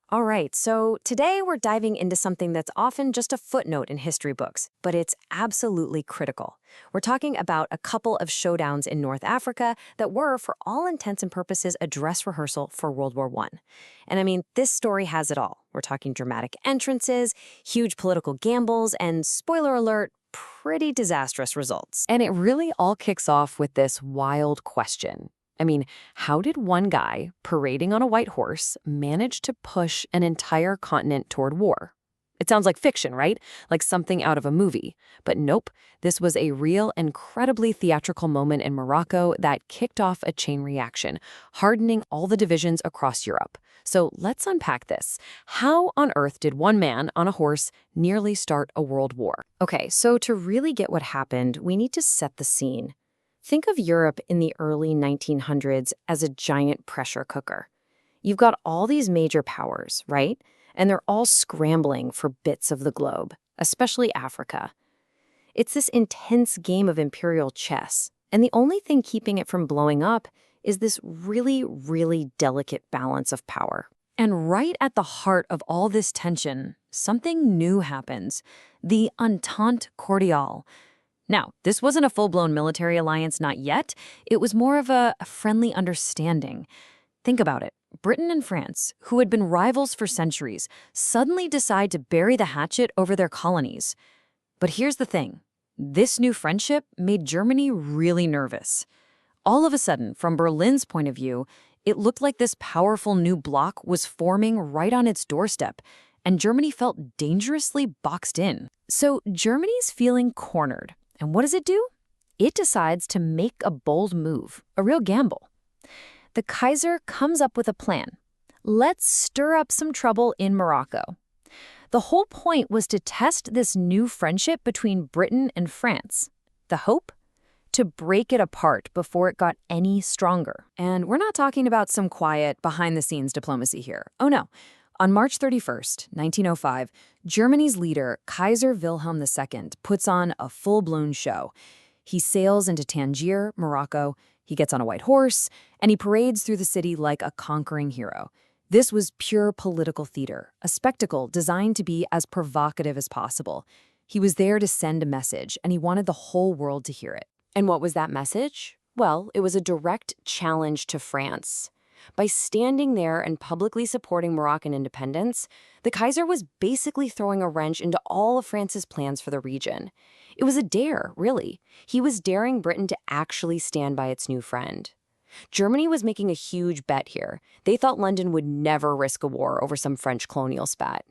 All right, so today we're diving into something that's often just a footnote in history books, but it's absolutely critical. We're talking about a couple of showdowns in North Africa that were, for all intents and purposes, a dress rehearsal for World War I. And I mean, this story has it all. We're talking dramatic entrances, huge political gambles, and spoiler alert, pretty disastrous results. And it really all kicks off with this wild question. I mean, how did one guy, parading on a white horse, manage to push an entire continent toward war? It sounds like fiction, right? Like something out of a movie. But nope, this was a real, incredibly theatrical moment in Morocco that kicked off a chain reaction, hardening all the divisions across Europe. So let's unpack this. How on earth did one man on a horse nearly start a world war? Okay, so to really get what happened, we need to set the scene. Think of Europe in the early 1900s as a giant pressure cooker. You've got all these major powers, right? And they're all scrambling for bits of the globe, especially Africa. It's this intense game of imperial chess, and the only thing keeping it from blowing up is this really, really delicate balance of power. And right at the heart of all this tension, something new happens: the Entente Cordiale. Now, this wasn't a full-blown military alliance, not yet. It was more of a friendly understanding. Think about it. Britain and France, who had been rivals for centuries, suddenly decide to bury the hatchet over their colonies. But here's the thing. This new friendship made Germany really nervous. All of a sudden, from Berlin's point of view, it looked like this powerful new bloc was forming right on its doorstep, and Germany felt dangerously boxed in. So Germany's feeling cornered. And what does it do? It decides to make a bold move, a real gamble. The Kaiser comes up with a plan. Let's stir up some trouble in Morocco. The whole point was to test this new friendship between Britain and France. The hope? To break it apart before it got any stronger. And we're not talking about some quiet, behind-the-scenes diplomacy here. Oh no. On March 31st, 1905, Germany's leader, Kaiser Wilhelm II, puts on a full-blown show. He sails into Tangier, Morocco, he gets on a white horse, and he parades through the city like a conquering hero. This was pure political theater, a spectacle designed to be as provocative as possible. He was there to send a message, and he wanted the whole world to hear it. And what was that message? Well, it was a direct challenge to France. By standing there and publicly supporting Moroccan independence, the Kaiser was basically throwing a wrench into all of France's plans for the region. It was a dare, really. He was daring Britain to actually stand by its new friend. Germany was making a huge bet here. They thought London would never risk a war over some French colonial spat.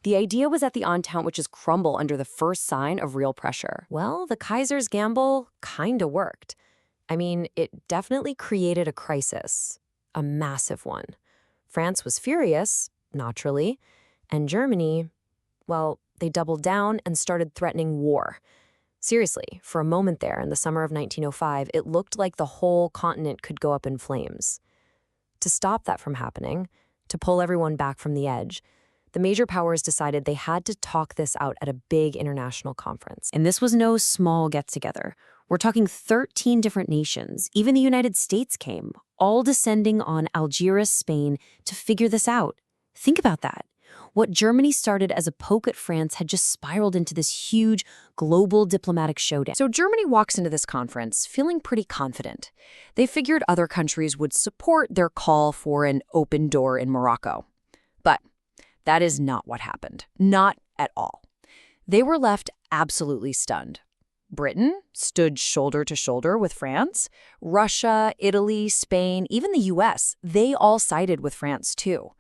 The idea was that the Entente would just crumble under the first sign of real pressure. Well, the Kaiser's gamble kinda worked. I mean, it definitely created a crisis. A massive one. France was furious, naturally, and Germany, well, they doubled down and started threatening war. Seriously, for a moment there in the summer of 1905, it looked like the whole continent could go up in flames. To stop that from happening, to pull everyone back from the edge, the major powers decided they had to talk this out at a big international conference. And this was no small get-together. We're talking 13 different nations, even the United States came, all descending on Algiers, Spain, to figure this out. Think about that. What Germany started as a poke at France had just spiraled into this huge global diplomatic showdown. So Germany walks into this conference feeling pretty confident. They figured other countries would support their call for an open door in Morocco. But that is not what happened. Not at all. They were left absolutely stunned. Britain stood shoulder to shoulder with France. Russia, Italy, Spain, even the US, they all sided with France too.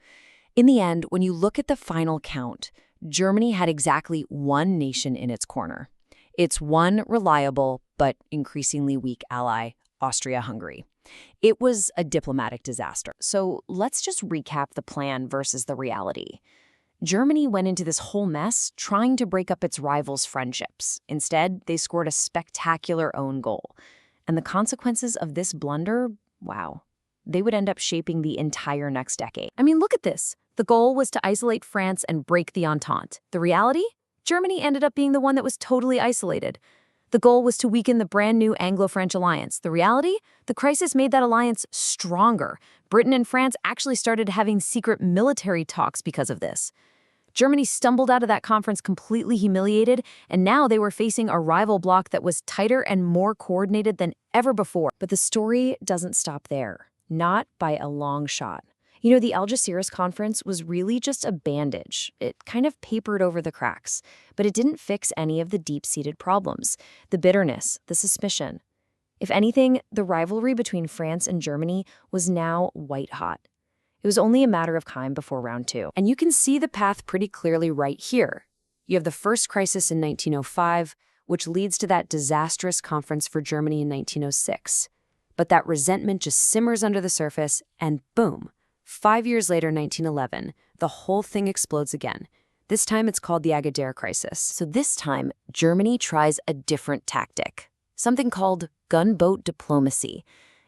In the end, when you look at the final count, Germany had exactly one nation in its corner. Its one reliable but increasingly weak ally, Austria-Hungary. It was a diplomatic disaster. So let's just recap the plan versus the reality. Germany went into this whole mess trying to break up its rivals' friendships. Instead, they scored a spectacular own goal. And the consequences of this blunder, wow, they would end up shaping the entire next decade. I mean, look at this. The goal was to isolate France and break the Entente. The reality? Germany ended up being the one that was totally isolated. The goal was to weaken the brand new Anglo-French alliance. The reality? The crisis made that alliance stronger. Britain and France actually started having secret military talks because of this. Germany stumbled out of that conference completely humiliated, and now they were facing a rival bloc that was tighter and more coordinated than ever before. But the story doesn't stop there. Not by a long shot. The Algeciras conference was really just a bandage. It kind of papered over the cracks, but it didn't fix any of the deep-seated problems, the bitterness, the suspicion. If anything, the rivalry between France and Germany was now white-hot. It was only a matter of time before round two. And you can see the path pretty clearly right here. You have the first crisis in 1905, which leads to that disastrous conference for Germany in 1906. But that resentment just simmers under the surface, and boom. 5 years later, 1911, the whole thing explodes again. This time it's called the Agadir crisis. So this time, Germany tries a different tactic, something called gunboat diplomacy.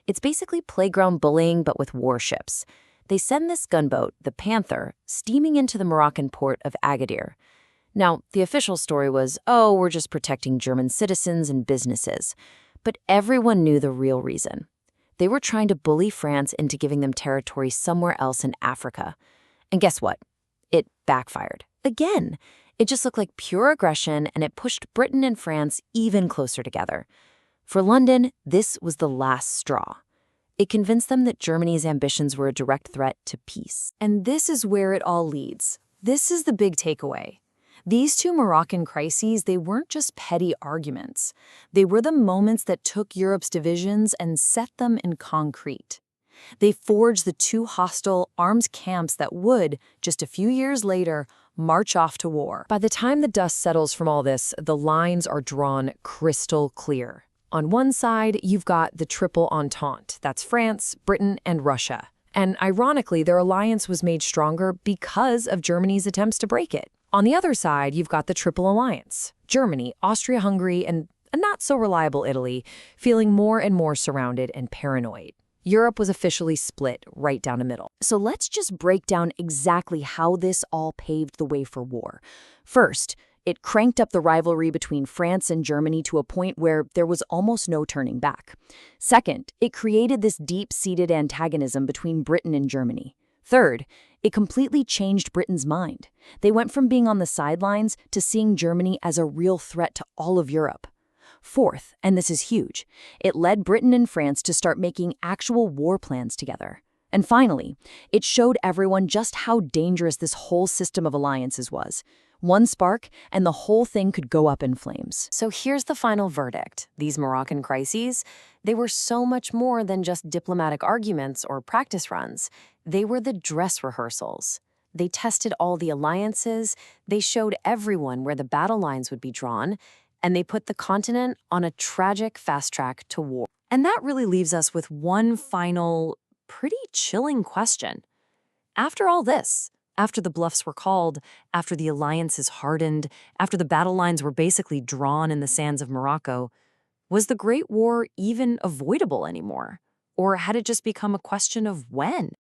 It's basically playground bullying, but with warships. They send this gunboat, the Panther, steaming into the Moroccan port of Agadir. Now, the official story was, oh, we're just protecting German citizens and businesses. But everyone knew the real reason. They were trying to bully France into giving them territory somewhere else in Africa. And guess what? It backfired. Again, it just looked like pure aggression, and it pushed Britain and France even closer together. For London, this was the last straw. It convinced them that Germany's ambitions were a direct threat to peace. And this is where it all leads. This is the big takeaway. These two Moroccan crises, they weren't just petty arguments. They were the moments that took Europe's divisions and set them in concrete. They forged the two hostile, armed camps that would, just a few years later, march off to war. By the time the dust settles from all this, the lines are drawn crystal clear. On one side, you've got the Triple Entente. That's France, Britain, and Russia. And ironically, their alliance was made stronger because of Germany's attempts to break it. On the other side, you've got the Triple Alliance. Germany, Austria-Hungary, and a not-so-reliable Italy, feeling more and more surrounded and paranoid. Europe was officially split right down the middle. So let's just break down exactly how this all paved the way for war. First, it cranked up the rivalry between France and Germany to a point where there was almost no turning back. Second, it created this deep-seated antagonism between Britain and Germany. Third, it completely changed Britain's mind. They went from being on the sidelines to seeing Germany as a real threat to all of Europe. Fourth, and this is huge, it led Britain and France to start making actual war plans together. And finally, it showed everyone just how dangerous this whole system of alliances was. One spark, and the whole thing could go up in flames. So here's the final verdict. These Moroccan crises, they were so much more than just diplomatic arguments or practice runs. They were the dress rehearsals. They tested all the alliances, they showed everyone where the battle lines would be drawn, and they put the continent on a tragic fast track to war. And that really leaves us with one final, pretty chilling question. After all this, after the bluffs were called, after the alliances hardened, after the battle lines were basically drawn in the sands of Morocco, was the Great War even avoidable anymore? Or had it just become a question of when?